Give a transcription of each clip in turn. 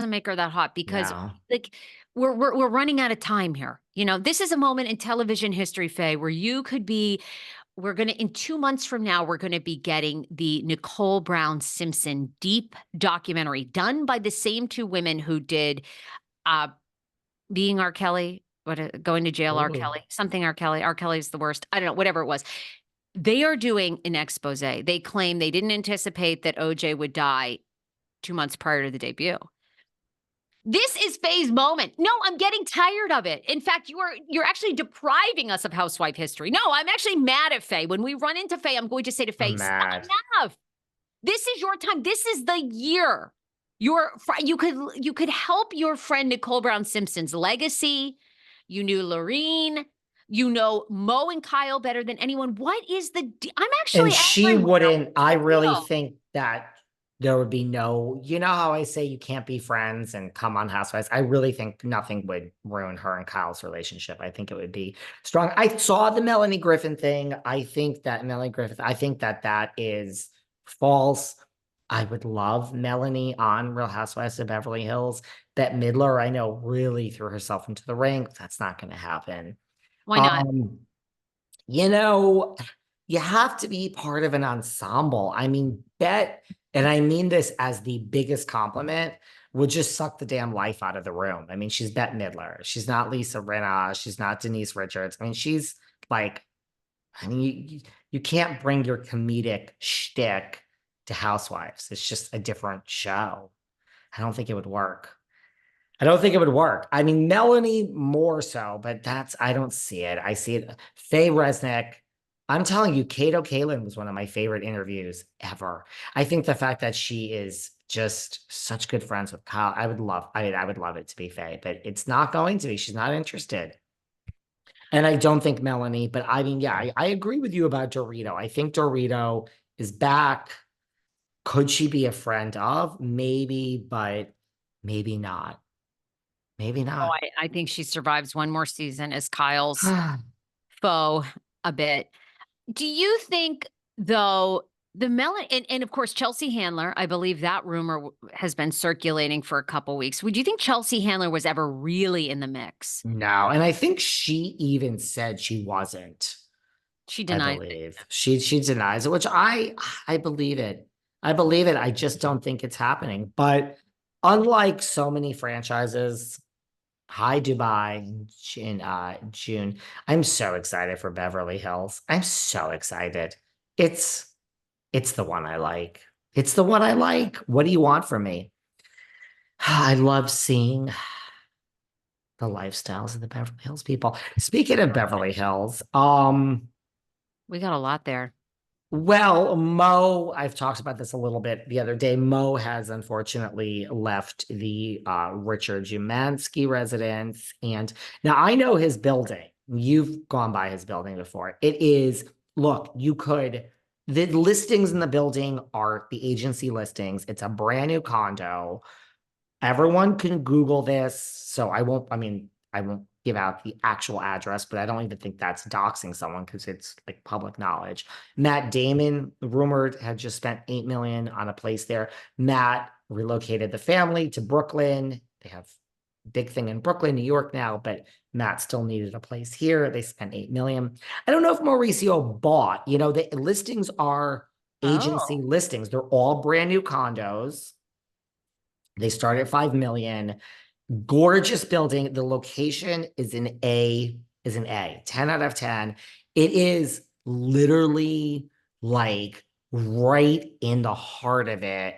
make her that hot because No. like we're running out of time here. You know, this is a moment in television history, Faye, where you could be we're going to in 2 months from now we're going to be getting the Nicole Brown Simpson deep documentary done by the same two women who did uh Being R. Kelly, Going to Jail R. Ooh. Kelly, something R. Kelly. R. Kelly's the worst. I don't know, whatever it was. They are doing an expose. They claim they didn't anticipate that OJ would die 2 months prior to the debut. This is Faye's moment. No, I'm getting tired of it. In fact, you're actually depriving us of housewife history. No, I'm actually mad at Faye. When we run into Faye, I'm going to say to Faye, I'm mad. enough. This is your time. This is the year. You could help your friend Nicole Brown Simpson's legacy. You knew Lorene. You know Mo and Kyle better than anyone. What is I'm actually And she angry now. wouldn't, I really Real. think that there would be no, you know how I say you can't be friends and come on Housewives? I really think nothing would ruin her and Kyle's relationship. I think it would be strong. I saw the Melanie Griffin thing. I think that that is false. I would love Melanie on Real Housewives of Beverly Hills. Bette Midler, I know, really threw herself into the ring. That's not going to happen. Why not? Um, you know, you have to be part of an ensemble. I mean, Bet, and I mean this as the biggest compliment, would just suck the damn life out of the room. I mean, she's Bette Midler. She's not Lisa Rinna. She's not Denise Richards. I mean, she's like, I mean, you can't bring your comedic shtick to Housewives. It's just a different show. I don't think it would work. I don't think it would work. I mean, Melanie more so, but I don't see it. I see it. Faye Resnick. I'm telling you, Kato Kaelin was one of my favorite interviews ever. I think the fact that she is just such good friends with Kyle, I would love it to be Faye, but it's not going to be. She's not interested. And I don't think Melanie, but I mean, yeah, I agree with you about Dorito. I think Dorito is back. Could she be a friend of? Maybe, but maybe not. Maybe Oh, not. I think she survives one more season as Kyle's foe a bit. Do you think, though, and of course, Chelsea Handler, I believe that rumor has been circulating for a couple weeks. Would you think Chelsea Handler was ever really in the mix? No, and I think she even said she wasn't. She I denies it. believe she denies it, which I believe it. I believe it. I just don't think it's happening. But unlike so many franchises, hi Dubai in June. I'm so excited for Beverly Hills. I'm so excited. It's it's the one I like. It's the one I like. What do you want from me? I love seeing the lifestyles of the Beverly Hills people. Speaking of Beverly Hills, We got a lot there. well, Mo, I've talked about this a little bit the other day. Mo has unfortunately left the Richard Jumansky residence. And now I know his building. You've gone by his building before. It is, look, the listings in the building are the agency listings. It's a brand new condo. Everyone can Google this. So I won't give out the actual address, but I don't even think that's doxing someone because it's like public knowledge. Matt Damon, rumored, had just spent $8 million on a place there. Matt relocated the family to Brooklyn. They have a big thing in Brooklyn, New York now, but Matt still needed a place here. They spent $8 million. I don't know if Mauricio bought, the listings are agency Oh, listings. They're all brand new condos. They start at 5 million. Gorgeous building. The location is an A, 10 out of 10. It is literally like right in the heart of it,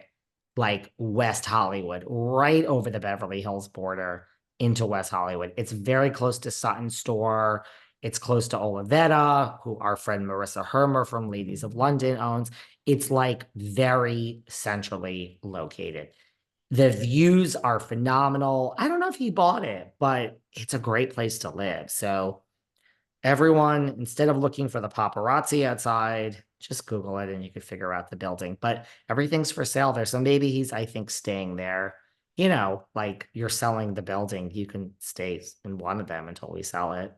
like West Hollywood, right over the Beverly Hills border into West Hollywood. It's very close to Sutton Store. It's close to Olivetta, who our friend Marissa Hermer from Ladies of London owns. It's like very centrally located. The views are phenomenal. I don't know if he bought it, but it's a great place to live. So everyone, instead of looking for the paparazzi outside, just Google it and you could figure out the building. But everything's for sale there. So maybe he's, I think, staying there. Like you're selling the building, you can stay in one of them until we sell it.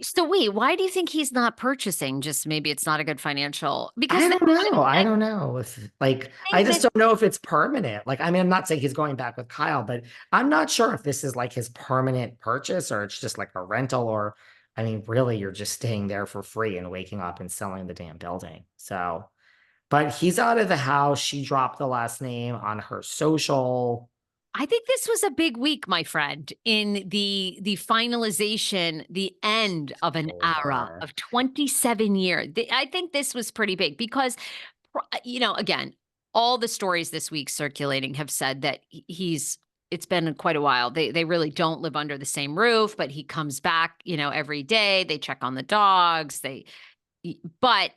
So wait, why do you think he's not purchasing? Just maybe it's not a good financial because I they don't were gonna know. I don't know if like I think just that don't know if it's permanent. Like, I mean, I'm not saying he's going back with Kyle, but I'm not sure if this is like his permanent purchase or it's just like a rental or I mean, really, you're just staying there for free and waking up and selling the damn building. So, but he's out of the house. She dropped the last name on her social. I think this was a big week, my friend, in the finalization, the end of an era Over. of 27 years. I think this was pretty big because, again, all the stories this week circulating have said that it's been quite a while. They really don't live under the same roof, but he comes back, every day. They check on the dogs. But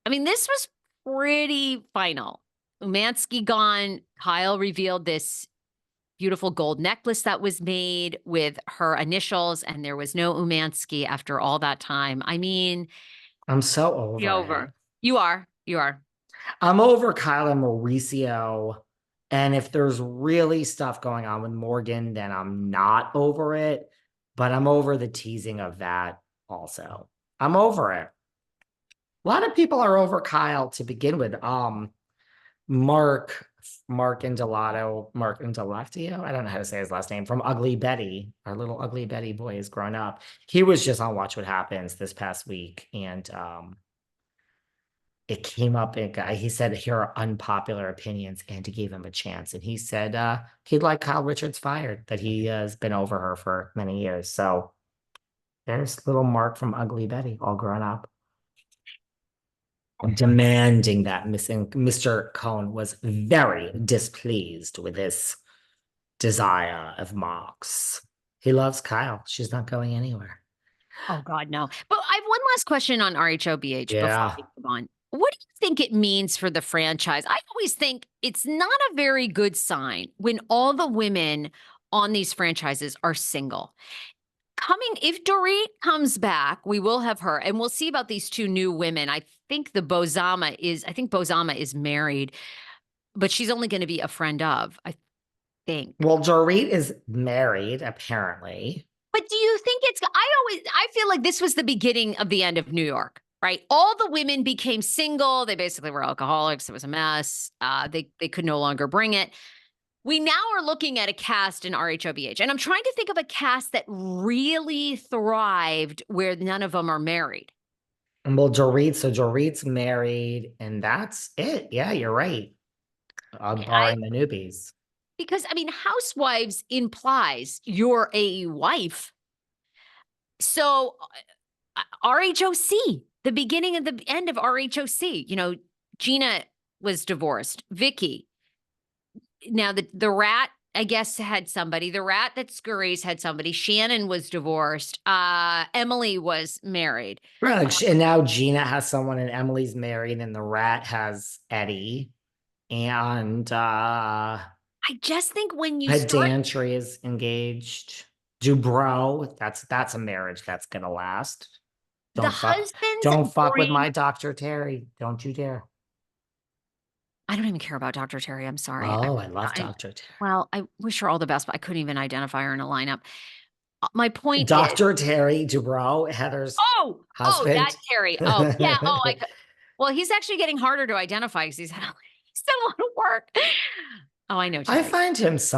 I mean, this was pretty final. Umansky gone. Kyle revealed this beautiful gold necklace that was made with her initials, and there was no Umansky after all that time. I mean, I'm so be over it. over. You are. You are. I'm over Kyle and Mauricio. And if there's really stuff going on with Morgan, then I'm not over it. But I'm over the teasing of that also. I'm over it. A lot of people are over Kyle to begin with. Mark, Mark Indelato, Mark Indelatio. I don't know how to say his last name from Ugly Betty. Our little Ugly Betty boy is grown up. He was just on Watch What Happens this past week. And it came up and he said here are unpopular opinions and he gave him a chance and he said he'd like Kyle Richards fired, that he has been over her for many years. So there's little Mark from Ugly Betty all grown up demanding that Mr. Cohen was very displeased with this desire of Mark's. He loves Kyle. She's not going anywhere. Oh God, no. But I have one last question on RHOBH before Yeah. we move on. What do you think it means for the franchise? I always think it's not a very good sign when all the women on these franchises are single. If Dorit comes back, we will have her, and we'll see about these two new women. I think Bozama is married, but she's only going to be a friend of, I think. Well, Dorit is married, apparently. But do you think I feel like this was the beginning of the end of New York, right? All the women became single. They basically were alcoholics. It was a mess. They could no longer bring it. We now are looking at a cast in RHOBH, and I'm trying to think of a cast that really thrived where none of them are married. Well, Dorit's married, and that's it. Yeah, you're right. Barring the newbies. Because I mean, housewives implies you're a wife. So RHOC, the beginning and the end of RHOC, Gina was divorced. Vicky. Now the rat, I guess, had somebody. The rat that scurries had somebody. Shannon was divorced. Emily was married. Right. And now Gina has someone, and Emily's married, and the rat has Eddie. And I just think when you start Pedantry is engaged. Dubrow, that's a marriage that's gonna last. the husbands Don't fuck with bring my Dr. Terry. Don't you dare. I don't even care about Dr. Terry. I'm sorry. Oh, I love Dr. Terry. Well, I wish her all the best, but I couldn't even identify her in a lineup. My point is, Dr. Terry Dubrow, Heather's oh, that husband. Terry. Oh, yeah. Oh, well, he's actually getting harder to identify because he's done a lot of work. Oh, I know. I Terry. find him so